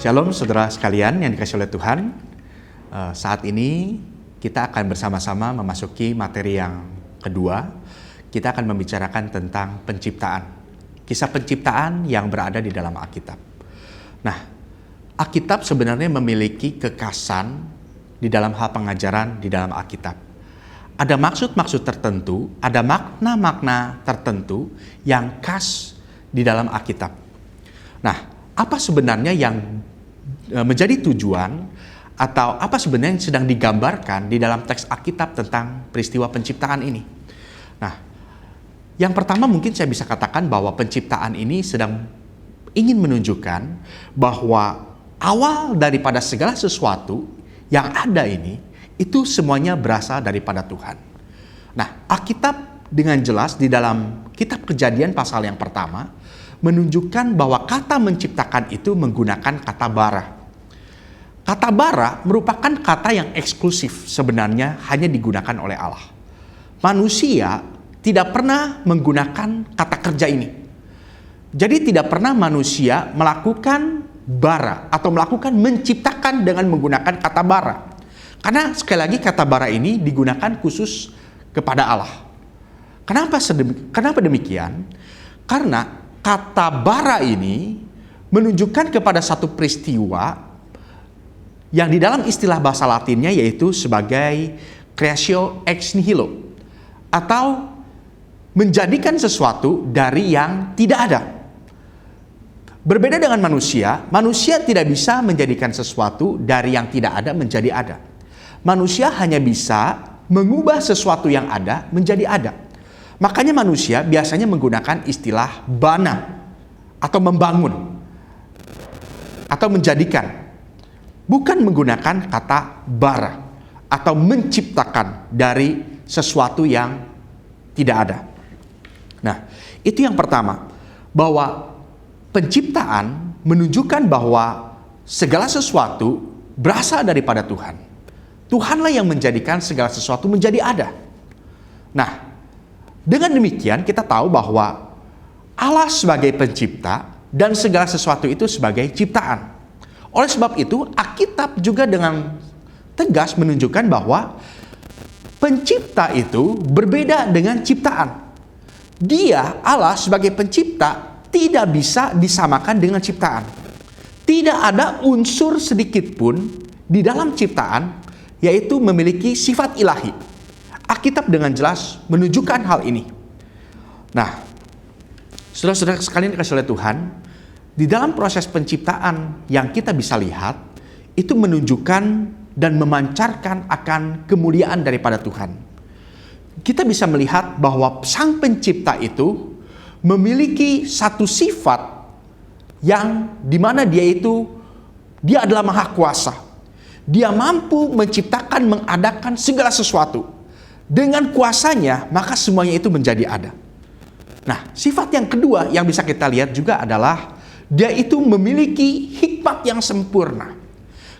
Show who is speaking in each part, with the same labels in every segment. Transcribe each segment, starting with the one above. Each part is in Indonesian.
Speaker 1: Shalom saudara sekalian yang dikasihi oleh Tuhan. Saat ini kita akan bersama-sama memasuki materi yang kedua. Kita akan membicarakan tentang penciptaan. Kisah penciptaan yang berada di dalam Alkitab. Nah, Alkitab sebenarnya memiliki kekhasan di dalam hal pengajaran di dalam Alkitab. Ada maksud-maksud tertentu, ada makna-makna tertentu yang khas di dalam Alkitab. Nah, apa sebenarnya yang menjadi tujuan atau apa sebenarnya yang sedang digambarkan di dalam teks Alkitab tentang peristiwa penciptaan ini? Nah, yang pertama mungkin saya bisa katakan bahwa penciptaan ini sedang ingin menunjukkan bahwa awal daripada segala sesuatu yang ada ini, itu semuanya berasal daripada Tuhan. Nah, Alkitab dengan jelas di dalam kitab Kejadian pasal yang pertama menunjukkan bahwa kata menciptakan itu menggunakan kata bara. Kata bara merupakan kata yang eksklusif sebenarnya hanya digunakan oleh Allah. Manusia tidak pernah menggunakan kata kerja ini. Jadi tidak pernah manusia melakukan bara atau melakukan menciptakan dengan menggunakan kata bara. Karena sekali lagi kata bara ini digunakan khusus kepada Allah. Kenapa demikian? Karena kata bara ini menunjukkan kepada satu peristiwa yang di dalam istilah bahasa Latinnya yaitu sebagai creatio ex nihilo, atau menjadikan sesuatu dari yang tidak ada. Berbeda dengan manusia, manusia tidak bisa menjadikan sesuatu dari yang tidak ada menjadi ada. Manusia hanya bisa mengubah sesuatu yang ada menjadi ada. Makanya manusia biasanya menggunakan istilah bana atau membangun atau menjadikan, bukan menggunakan kata bara atau menciptakan dari sesuatu yang tidak ada. Nah, itu yang pertama, bahwa penciptaan menunjukkan bahwa segala sesuatu berasal daripada Tuhan. Tuhanlah yang menjadikan segala sesuatu menjadi ada. Nah, dengan demikian kita tahu bahwa Allah sebagai pencipta dan segala sesuatu itu sebagai ciptaan. Oleh sebab itu, Alkitab juga dengan tegas menunjukkan bahwa pencipta itu berbeda dengan ciptaan. Dia, Allah sebagai pencipta, tidak bisa disamakan dengan ciptaan. Tidak ada unsur sedikit pun di dalam ciptaan yaitu memiliki sifat ilahi. Alkitab dengan jelas menunjukkan hal ini. Nah, saudara-saudara sekalian dikasihi oleh Tuhan, di dalam proses penciptaan yang kita bisa lihat, itu menunjukkan dan memancarkan akan kemuliaan daripada Tuhan. Kita bisa melihat bahwa Sang Pencipta itu memiliki satu sifat yang dimana dia adalah Maha Kuasa. Dia mampu menciptakan, mengadakan segala sesuatu. Dengan kuasanya, maka semuanya itu menjadi ada. Nah, sifat yang kedua yang bisa kita lihat juga adalah dia itu memiliki hikmat yang sempurna.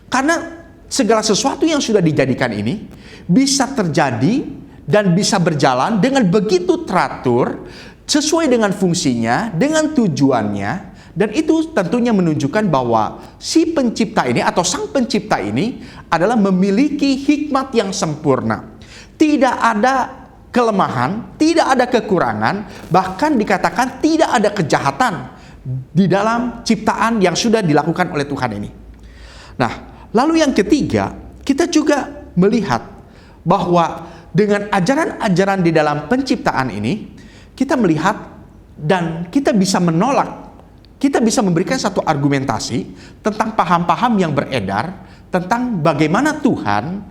Speaker 1: Karena segala sesuatu yang sudah dijadikan ini bisa terjadi dan bisa berjalan dengan begitu teratur, sesuai dengan fungsinya, dengan tujuannya, dan itu tentunya menunjukkan bahwa si pencipta ini atau sang pencipta ini adalah memiliki hikmat yang sempurna. Tidak ada kelemahan, tidak ada kekurangan, bahkan dikatakan tidak ada kejahatan di dalam ciptaan yang sudah dilakukan oleh Tuhan ini. Nah, lalu yang ketiga, kita juga melihat bahwa dengan ajaran-ajaran di dalam penciptaan ini, kita melihat dan kita bisa menolak, kita bisa memberikan satu argumentasi tentang paham-paham yang beredar tentang bagaimana Tuhan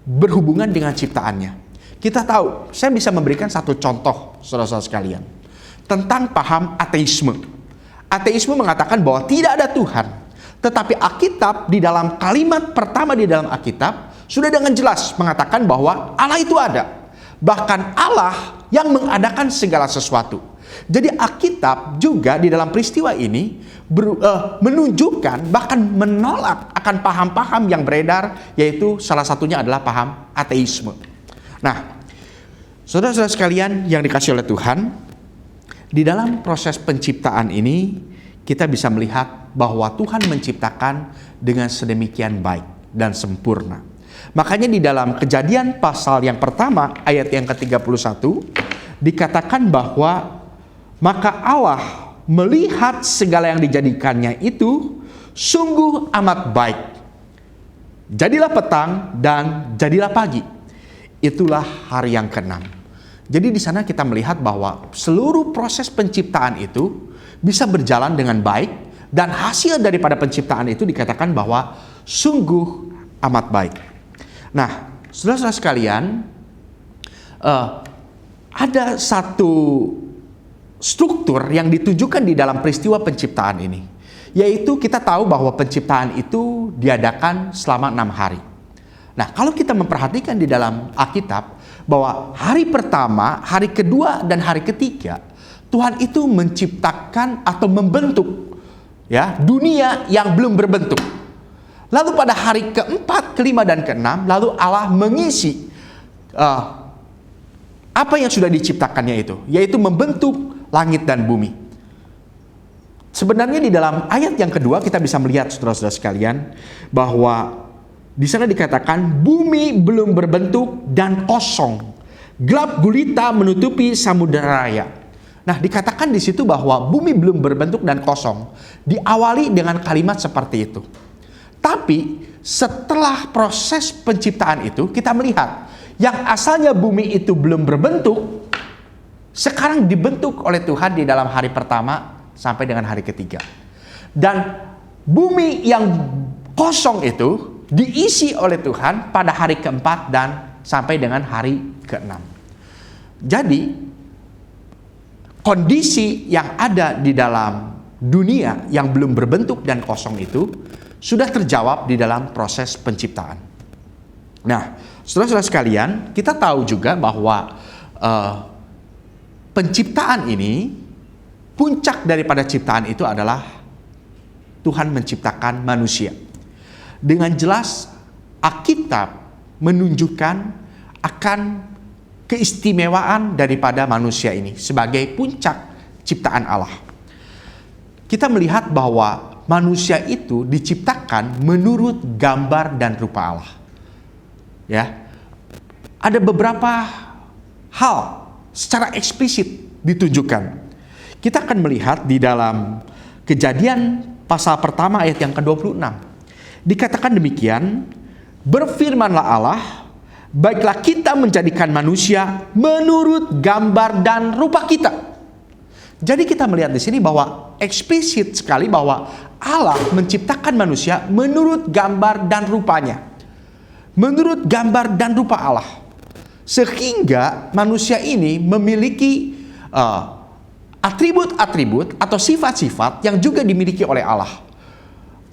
Speaker 1: berhubungan dengan ciptaannya. Kita tahu, saya bisa memberikan satu contoh, saudara-saudara sekalian, tentang paham ateisme. Ateisme mengatakan bahwa tidak ada Tuhan. Tetapi Alkitab di dalam kalimat pertama di dalam Alkitab sudah dengan jelas mengatakan bahwa Allah itu ada. Bahkan Allah yang mengadakan segala sesuatu. Jadi Alkitab juga di dalam peristiwa ini menunjukkan bahkan menolak akan paham-paham yang beredar, yaitu salah satunya adalah paham ateisme. Nah, saudara-saudara sekalian yang dikasihi oleh Tuhan, di dalam proses penciptaan ini kita bisa melihat bahwa Tuhan menciptakan dengan sedemikian baik dan sempurna. Makanya di dalam Kejadian pasal yang pertama ayat yang ke-31 dikatakan bahwa maka Allah melihat segala yang dijadikannya itu sungguh amat baik. Jadilah petang dan jadilah pagi. Itulah hari yang ke-6. Jadi di sana kita melihat bahwa seluruh proses penciptaan itu bisa berjalan dengan baik, dan hasil daripada penciptaan itu dikatakan bahwa sungguh amat baik. Nah, saudara-saudara sekalian, ada satu struktur yang ditujukan di dalam peristiwa penciptaan ini, yaitu kita tahu bahwa penciptaan itu diadakan selama 6 hari. Nah, kalau kita memperhatikan di dalam Alkitab bahwa hari pertama, hari kedua, dan hari ketiga, Tuhan itu menciptakan atau membentuk ya dunia yang belum berbentuk. Lalu pada hari keempat, kelima, dan keenam, lalu Allah mengisi apa yang sudah diciptakannya itu, yaitu membentuk langit dan bumi. Sebenarnya di dalam ayat yang kedua kita bisa melihat, saudara-saudara sekalian, bahwa di sana dikatakan bumi belum berbentuk dan kosong, gelap gulita menutupi samudera raya. Nah, dikatakan di situ bahwa bumi belum berbentuk dan kosong, diawali dengan kalimat seperti itu. Tapi setelah proses penciptaan itu, kita melihat yang asalnya bumi itu belum berbentuk, sekarang dibentuk oleh Tuhan di dalam hari pertama sampai dengan hari ketiga. Dan bumi yang kosong itu diisi oleh Tuhan pada hari keempat dan sampai dengan hari keenam. Jadi kondisi yang ada di dalam dunia yang belum berbentuk dan kosong itu sudah terjawab di dalam proses penciptaan. Nah, saudara-saudara sekalian, kita tahu juga bahwa penciptaan ini, puncak daripada ciptaan itu adalah Tuhan menciptakan manusia. Dengan jelas Alkitab menunjukkan akan keistimewaan daripada manusia ini sebagai puncak ciptaan Allah. Kita melihat bahwa manusia itu diciptakan menurut gambar dan rupa Allah. Ya. Ada beberapa hal secara eksplisit ditunjukkan. Kita akan melihat di dalam Kejadian pasal pertama ayat yang ke-26. Dikatakan demikian, berfirmanlah Allah, baiklah kita menjadikan manusia menurut gambar dan rupa kita. Jadi kita melihat di sini bahwa eksplisit sekali bahwa Allah menciptakan manusia menurut gambar dan rupanya. Menurut gambar dan rupa Allah. Sehingga manusia ini memiliki atribut-atribut atau sifat-sifat yang juga dimiliki oleh Allah.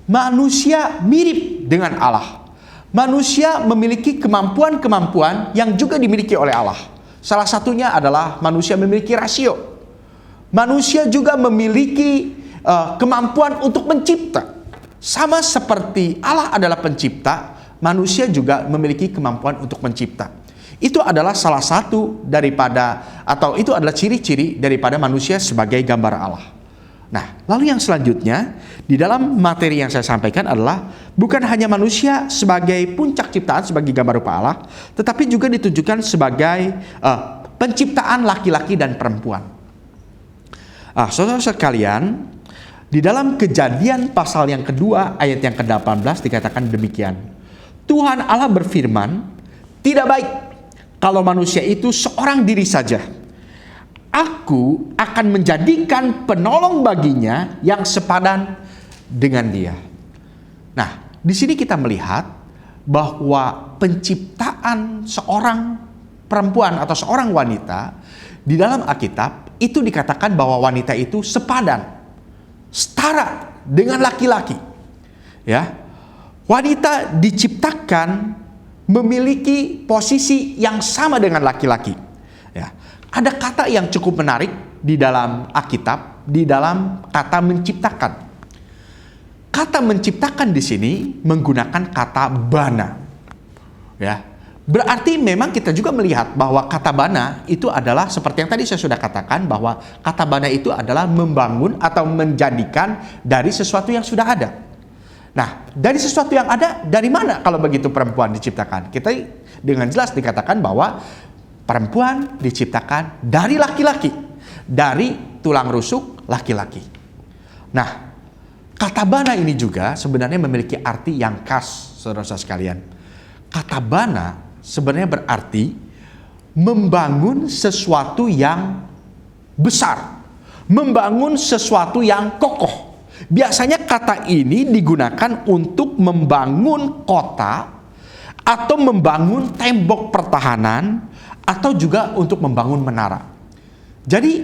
Speaker 1: Manusia mirip dengan Allah. Manusia memiliki kemampuan-kemampuan yang juga dimiliki oleh Allah. Salah satunya adalah manusia memiliki rasio. Manusia juga memiliki kemampuan untuk mencipta. Sama seperti Allah adalah pencipta, manusia juga memiliki kemampuan untuk mencipta. Itu adalah salah satu daripada, atau itu adalah ciri-ciri daripada manusia sebagai gambar Allah. Nah, lalu yang selanjutnya di dalam materi yang saya sampaikan adalah bukan hanya manusia sebagai puncak ciptaan, sebagai gambar rupa Allah, tetapi juga ditunjukkan sebagai penciptaan laki-laki dan perempuan. Saudara sekalian, di dalam Kejadian pasal yang kedua ayat yang ke-18 dikatakan demikian. Tuhan Allah berfirman, tidak baik kalau manusia itu seorang diri saja. Aku akan menjadikan penolong baginya yang sepadan dengan dia. Nah, di sini kita melihat bahwa penciptaan seorang perempuan atau seorang wanita di dalam Alkitab itu dikatakan bahwa wanita itu sepadan, setara dengan laki-laki. Ya, wanita diciptakan memiliki posisi yang sama dengan laki-laki. Ya. Ada kata yang cukup menarik di dalam Alkitab, di dalam kata menciptakan. Kata menciptakan di sini menggunakan kata bana. Ya. Berarti memang kita juga melihat bahwa kata bana itu adalah seperti yang tadi saya sudah katakan, bahwa kata bana itu adalah membangun atau menjadikan dari sesuatu yang sudah ada. Nah, dari sesuatu yang ada, dari mana kalau begitu perempuan diciptakan? Kita dengan jelas dikatakan bahwa perempuan diciptakan dari laki-laki, dari tulang rusuk laki-laki. Nah, kata bana ini juga sebenarnya memiliki arti yang khas, saudara-saudara sekalian. Kata bana sebenarnya berarti membangun sesuatu yang besar, membangun sesuatu yang kokoh. Biasanya kata ini digunakan untuk membangun kota, atau membangun tembok pertahanan, atau juga untuk membangun menara. Jadi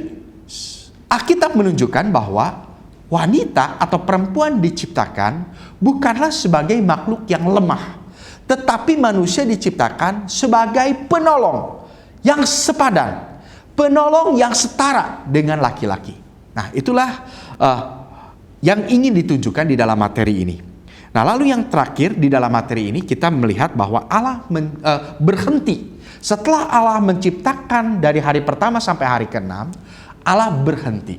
Speaker 1: Alkitab menunjukkan bahwa wanita atau perempuan diciptakan bukanlah sebagai makhluk yang lemah, tetapi manusia diciptakan sebagai penolong yang sepadan, penolong yang setara dengan laki-laki. Nah, itulah yang ingin ditunjukkan di dalam materi ini. Nah, lalu yang terakhir di dalam materi ini kita melihat bahwa Allah berhenti. Setelah Allah menciptakan dari hari pertama sampai hari ke-6, Allah berhenti.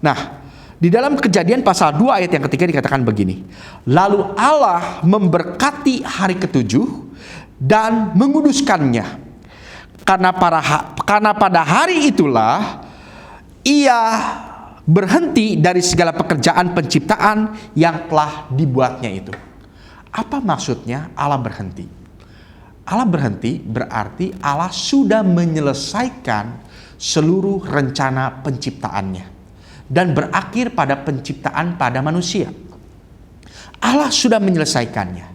Speaker 1: Nah, di dalam Kejadian pasal 2 ayat yang ketiga dikatakan begini. Lalu Allah memberkati hari ke-7 dan menguduskannya. Karena pada hari itulah Ia berhenti dari segala pekerjaan penciptaan yang telah dibuatnya itu. Apa maksudnya Allah berhenti? Allah berhenti berarti Allah sudah menyelesaikan seluruh rencana penciptaannya dan berakhir pada penciptaan pada manusia. Allah sudah menyelesaikannya,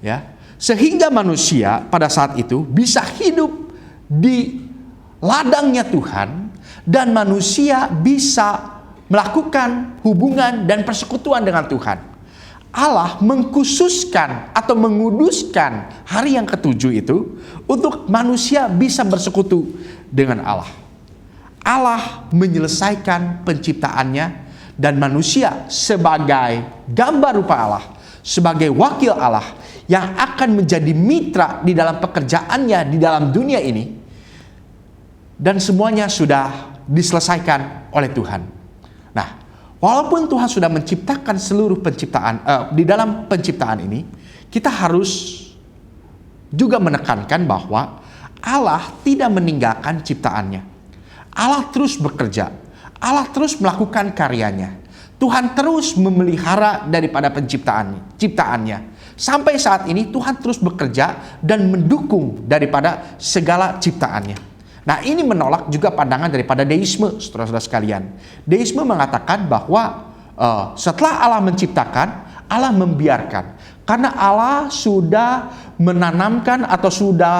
Speaker 1: ya, sehingga manusia pada saat itu bisa hidup di ladangnya Tuhan, dan manusia bisa melakukan hubungan dan persekutuan dengan Tuhan. Allah mengkhususkan atau menguduskan hari yang ke-7 itu untuk manusia bisa bersekutu dengan Allah. Allah menyelesaikan penciptaannya, dan manusia sebagai gambar rupa Allah, sebagai wakil Allah yang akan menjadi mitra di dalam pekerjaannya di dalam dunia ini, dan semuanya sudah diselesaikan oleh Tuhan. Nah, walaupun Tuhan sudah menciptakan seluruh penciptaan, di dalam penciptaan ini, kita harus juga menekankan bahwa Allah tidak meninggalkan ciptaannya. Allah terus bekerja, Allah terus melakukan karyanya. Tuhan terus memelihara daripada ciptaannya. Sampai saat ini Tuhan terus bekerja dan mendukung daripada segala ciptaannya. Nah, ini menolak juga pandangan daripada deisme, saudara-saudara sekalian. Deisme mengatakan bahwa setelah Allah menciptakan, Allah membiarkan. Karena Allah sudah menanamkan atau sudah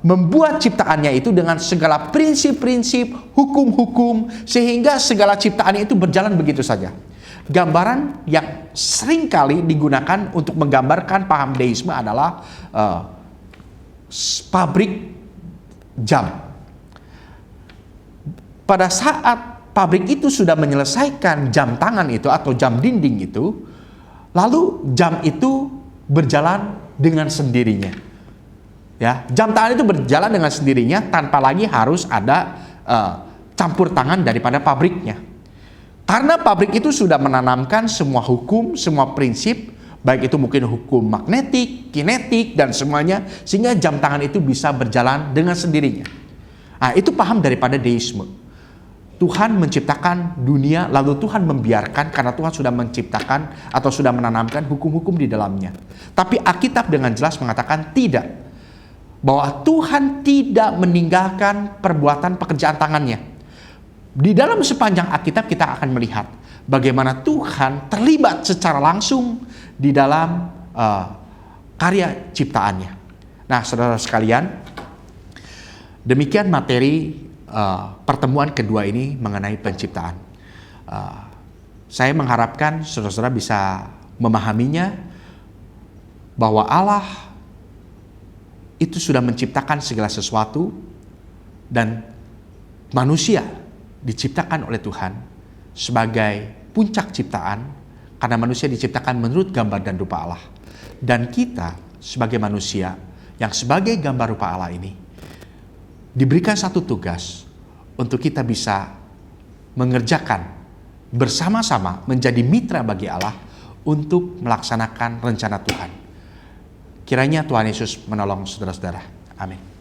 Speaker 1: membuat ciptaannya itu dengan segala prinsip-prinsip, hukum-hukum, sehingga segala ciptaannya itu berjalan begitu saja. Gambaran yang seringkali digunakan untuk menggambarkan paham deisme adalah pabrik jam. Pada saat pabrik itu sudah menyelesaikan jam tangan itu atau jam dinding itu, lalu jam itu berjalan dengan sendirinya. Ya, jam tangan itu berjalan dengan sendirinya tanpa lagi harus ada campur tangan daripada pabriknya. Karena pabrik itu sudah menanamkan semua hukum, semua prinsip, baik itu mungkin hukum magnetik, kinetik, dan semuanya, sehingga jam tangan itu bisa berjalan dengan sendirinya. Nah, itu paham daripada deisme. Tuhan menciptakan dunia, lalu Tuhan membiarkan karena Tuhan sudah menciptakan atau sudah menanamkan hukum-hukum di dalamnya. Tapi Alkitab dengan jelas mengatakan tidak. Bahwa Tuhan tidak meninggalkan perbuatan pekerjaan tangannya. Di dalam sepanjang Alkitab kita akan melihat bagaimana Tuhan terlibat secara langsung di dalam karya ciptaannya. Nah, saudara sekalian, demikian materi pertemuan kedua ini mengenai penciptaan. Saya mengharapkan saudara-saudara bisa memahaminya bahwa Allah itu sudah menciptakan segala sesuatu, dan manusia diciptakan oleh Tuhan sebagai puncak ciptaan, karena manusia diciptakan menurut gambar dan rupa Allah. Dan kita sebagai manusia yang sebagai gambar rupa Allah ini diberikan satu tugas untuk kita bisa mengerjakan bersama-sama menjadi mitra bagi Allah untuk melaksanakan rencana Tuhan. Kiranya Tuhan Yesus menolong saudara-saudara. Amin.